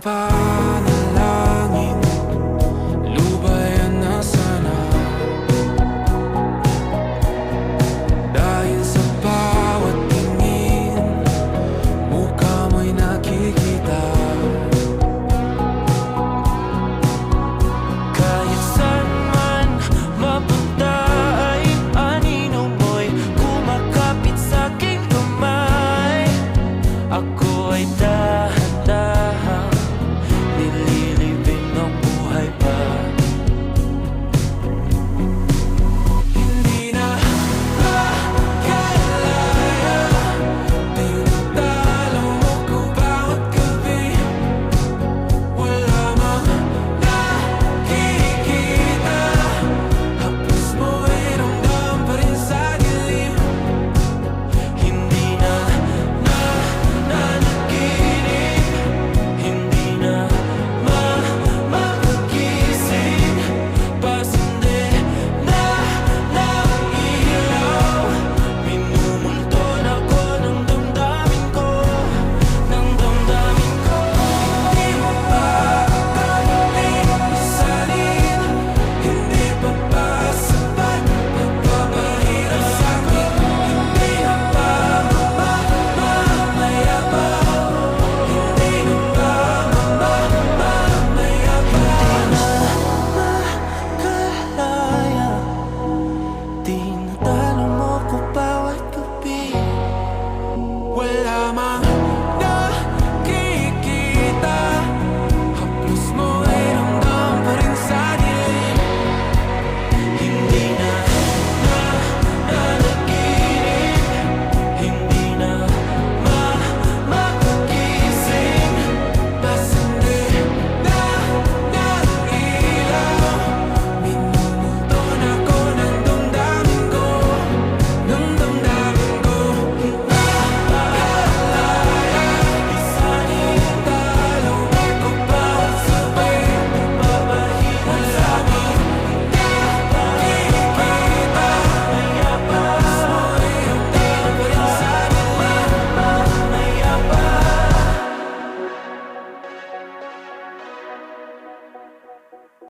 panalangin, lubayan na sana. Dahil sa bawat tingin, mukha mo'y nakikita. Kahit saan man mapunta ay anino mo'y kumakapit sa'king kamay. Ako ay dahan-dahang nililibing ng buhay pa. Hindi na makalaya, tinatalo mo ko bawat gabi. Wala mang nakikita, hapos mo ay ramdam pa rin sa dilim. Hindi na nanaginip, hindi na mapagising. Pasinde na ng ilaw, minumulton ako ng damdamin ko, ng damdamin ko. Hindi mo pa akalaing isalin, hindi pa ba sapat nagpapahirap sa'kin? Hindi na ba mamayabang? Hindi na ba mamayabang? Makalaya, tinatalo mo ko bawat gabi. Wala